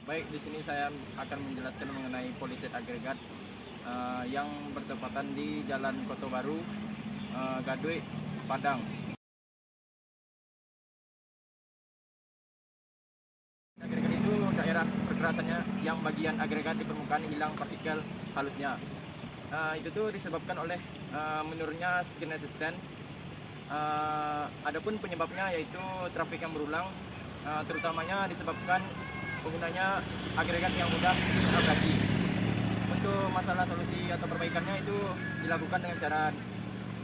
Baik, di sini saya akan menjelaskan mengenai poliset agregat yang bertepatan di Jalan Kota Baru, Gadui, Padang. Agregat itu daerah pergerasannya yang bagian agregat di permukaan hilang partikel halusnya. Itu tuh disebabkan oleh menurunnya skin resistance. Adapun penyebabnya yaitu trafik yang berulang, terutamanya disebabkan penggunanya agregat yang mudah abrasi. Untuk masalah solusi atau perbaikannya itu dilakukan dengan cara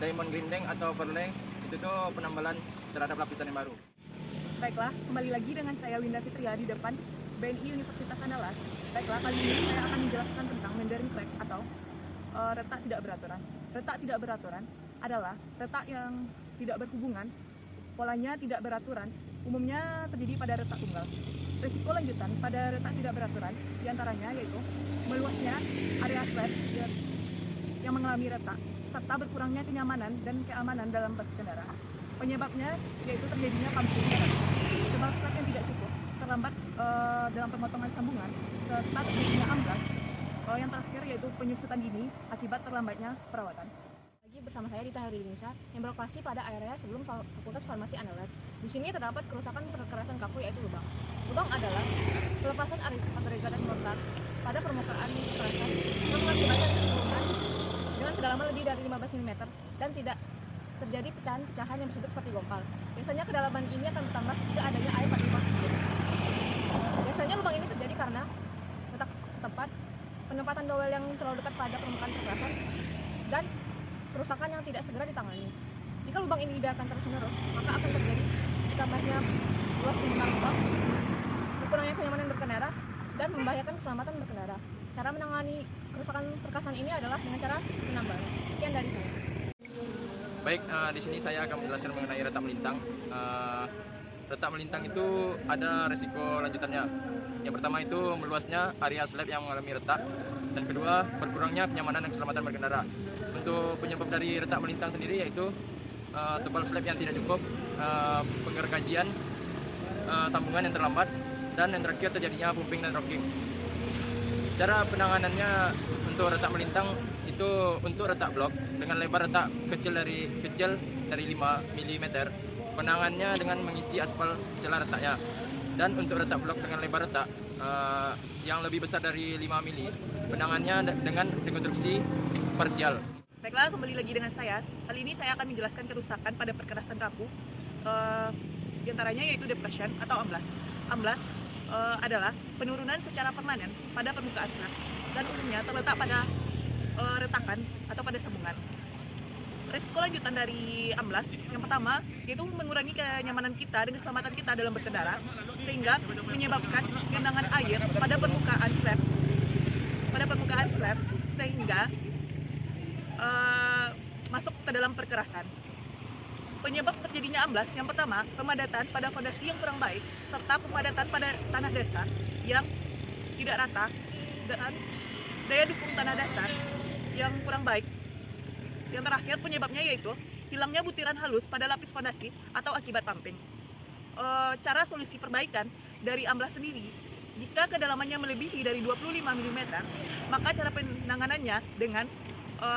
diamond grinding atau overlay, itu tuh penambalan terhadap lapisan yang baru. Baiklah, kembali lagi dengan saya Winda Fitria di depan BNI Universitas Andalas. Baiklah, kali ini saya akan menjelaskan tentang Mandarin Crack atau retak tidak beraturan. Retak tidak beraturan adalah retak yang tidak berhubungan, polanya tidak beraturan, umumnya terjadi pada retak tunggal. Risiko lanjutan pada retak tidak beraturan diantaranya yaitu meluasnya area slab yang mengalami retak, serta berkurangnya kenyamanan dan keamanan dalam berkendara. Penyebabnya yaitu terjadinya pumping error, tebal slab yang tidak cukup, terlambat dalam pemotongan sambungan, serta terjadinya amblas. Yang terakhir yaitu penyusutan dini akibat terlambatnya perawatan. Lagi bersama saya Dita Indonesia yang beroperasi pada area sebelum Fakultas Farmasi Andalas. Di sini terdapat kerusakan perkerasan kaku yaitu lubang. Lubang adalah pelepasan agregat dan mortar pada permukaan kerasan yang mengakibatkan keseluruhan dengan kedalaman lebih dari 15 mm dan tidak terjadi pecahan-pecahan yang disebut seperti gompal. Biasanya kedalaman ini akan bertambah jika adanya air pada lubang tersebut. Biasanya lubang ini terjadi karena letak setempat, penempatan dowel yang terlalu dekat pada permukaan kekerasan, dan kerusakan yang tidak segera ditangani. Jika lubang ini dibiarkan terus-menerus, maka akan terjadi ditambahnya luas permukaan lubang, berkurangnya kenyamanan berkendara, dan membahayakan keselamatan berkendara. Cara menangani kerusakan perkasan ini adalah dengan cara penambalan. Sekian dari saya. Baik, di sini saya akan menjelaskan mengenai retak melintang. Retak melintang itu ada resiko lanjutannya. Yang pertama itu meluasnya area slab yang mengalami retak, dan kedua berkurangnya kenyamanan dan keselamatan berkendara. Untuk penyebab dari retak melintang sendiri yaitu tebal slab yang tidak cukup, penggergajian sambungan yang terlambat, dan yang terakhir terjadinya pumping dan rocking. Cara penanganannya untuk retak melintang itu untuk retak blok dengan lebar retak kecil dari 5 mm, penanganannya dengan mengisi aspal celah retaknya. Dan untuk retak blok dengan lebar retak yang lebih besar dari 5 mm, penanganannya dengan rekonstruksi parsial. Baiklah, kembali lagi dengan saya. Kali ini saya akan menjelaskan kerusakan pada perkerasan kaku, diantaranya yaitu depression atau amblas. Amblas adalah penurunan secara permanen pada permukaan slab dan umumnya terletak pada retakan atau pada sambungan. Resiko lanjutan dari amblas yang pertama yaitu mengurangi kenyamanan kita dan keselamatan kita dalam berkendara, sehingga menyebabkan genangan air pada permukaan slab sehingga masuk ke dalam perkerasan. Penyebab terjadinya amblas yang pertama, pemadatan pada fondasi yang kurang baik, serta pemadatan pada tanah dasar yang tidak rata, dan daya dukung tanah dasar yang kurang baik. Yang terakhir penyebabnya yaitu hilangnya butiran halus pada lapis fondasi atau akibat pumping. Cara solusi perbaikan dari amblas sendiri, jika kedalamannya melebihi dari 25 mm, maka cara penanganannya dengan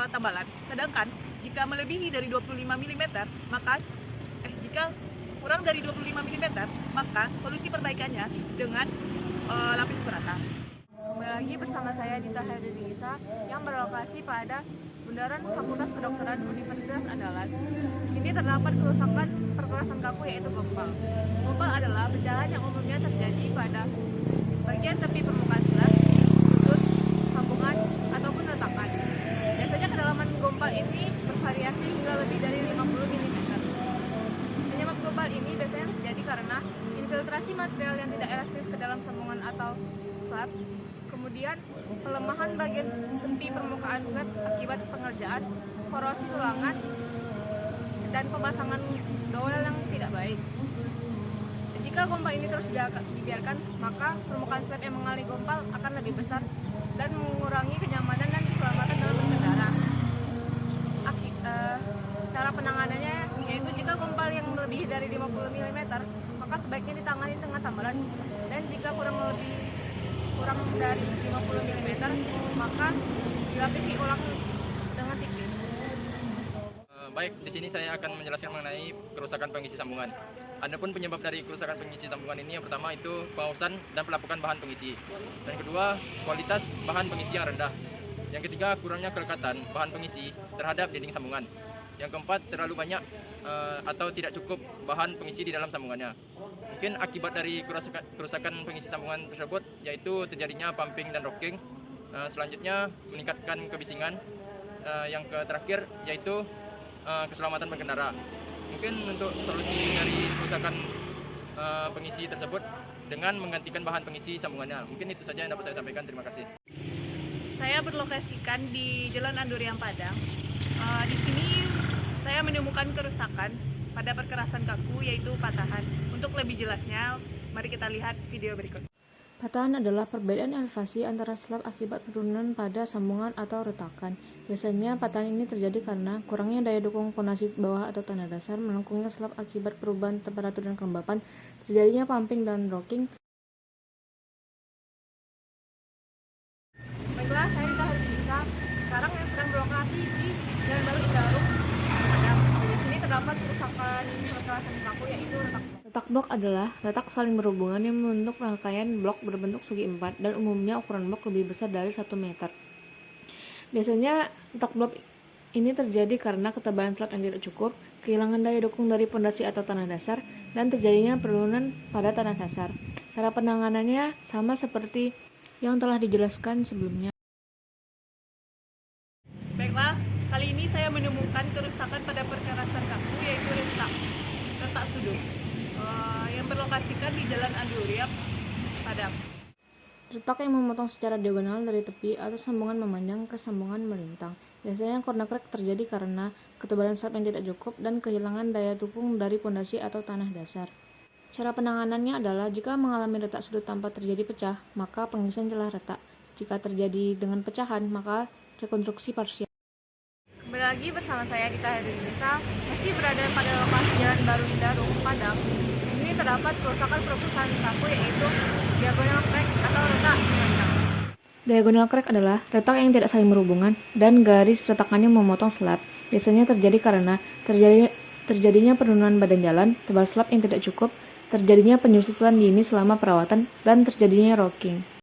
tambalan. Sedangkan jika melebihi dari 25 mm, jika kurang dari 25 mm, maka solusi perbaikannya dengan lapis perata. Kembali lagi bersama saya Dita Indonesia yang berlokasi pada Bundaran Fakultas Kedokteran Universitas Andalas. Di sini terdapat kerusakan perkerasan kaku yaitu gompal. Gompal adalah pecahan yang umumnya terjadi pada bagian tepi permukaan slab, sudut, sambungan, ataupun retakan. Biasanya kedalaman gompal ini bervariasi hingga lebih dari 50 mm. Penyebab gompal ini biasanya terjadi karena infiltrasi material yang tidak elastis ke dalam sambungan atau slab, kemudian pelemahan bagian tepi permukaan slab akibat pengerjaan, korosi tulangan, dan pemasangan dowel yang tidak baik. Jika gompal ini terus dibiarkan, maka permukaan slab yang mengalami gompal akan lebih besar dan mengurangi kenyamanan dan keselamatan dalam berkendara. Cara penanganannya yaitu jika gompal yang melebihi dari 50 mm, maka sebaiknya ditangani dengan tambalan, dan jika kurang lebih kurang dari 50 mm, maka dilapisi ulang dengan tipis. Baik, di sini saya akan menjelaskan mengenai kerusakan pengisi sambungan. Adapun penyebab dari kerusakan pengisi sambungan ini, yang pertama itu pausan dan pelapukan bahan pengisi. Dan kedua, kualitas bahan pengisi yang rendah. Yang ketiga, kurangnya kelekatan bahan pengisi terhadap dinding sambungan. Yang keempat, terlalu banyak atau tidak cukup bahan pengisi di dalam sambungannya. Mungkin akibat dari kerusakan pengisi sambungan tersebut yaitu terjadinya pumping dan rocking. Selanjutnya, meningkatkan kebisingan. Yang terakhir yaitu keselamatan pengendara. Mungkin untuk solusi dari kerusakan pengisi tersebut dengan menggantikan bahan pengisi sambungannya. Mungkin itu saja yang dapat saya sampaikan. Terima kasih. Saya berlokasikan di Jalan Anduriang Padang. Di sini saya menemukan kerusakan pada perkerasan kaku, yaitu patahan. Untuk lebih jelasnya, mari kita lihat video berikut. Patahan adalah perbedaan elevasi antara slab akibat penurunan pada sambungan atau retakan. Biasanya patahan ini terjadi karena kurangnya daya dukung fondasi bawah atau tanah dasar, melengkungnya slab akibat perubahan temperatur dan kelembapan, terjadinya pumping dan rocking. Baiklah, saya Dita Hardinisa. Sekarang yang sedang berlokasi di Jalan Baru Indarung, Padang. Di sini terdapat kerusakan perkerasan kaku, yaitu retak. Retak blok adalah retak saling berhubungan yang membentuk rangkaian blok berbentuk segi empat dan umumnya ukuran blok lebih besar dari 1 meter. Biasanya retak blok ini terjadi karena ketebalan slab yang tidak cukup, kehilangan daya dukung dari pondasi atau tanah dasar, dan terjadinya penurunan pada tanah dasar. Cara penanganannya sama seperti yang telah dijelaskan sebelumnya. Baiklah, kali ini saya menemukan kerusakan pada perkerasan kaku, yaitu retak sudut, yang berlokasikan di Jalan Anduriang Padang. Retak yang memotong secara diagonal dari tepi atau sambungan memanjang ke sambungan melintang. Biasanya corner crack terjadi karena ketebalan slab yang tidak cukup dan kehilangan daya dukung dari pondasi atau tanah dasar. Cara penanganannya adalah jika mengalami retak sudut tanpa terjadi pecah, maka pengisian celah retak. Jika terjadi dengan pecahan, maka rekonstruksi parsial. Kembali lagi bersama saya Dita Hardinisa, masih berada pada lokasi Jalan Baru Indarung, Padang. Di sini terdapat kerusakan perkusan kaku, yaitu diagonal crack atau retak memanjang. Diagonal crack adalah retak yang tidak saling berhubungan dan garis retakannya memotong slab. Biasanya terjadi karena terjadinya penurunan badan jalan, tebal slab yang tidak cukup, terjadinya penyusutan dini selama perawatan, dan terjadinya rocking.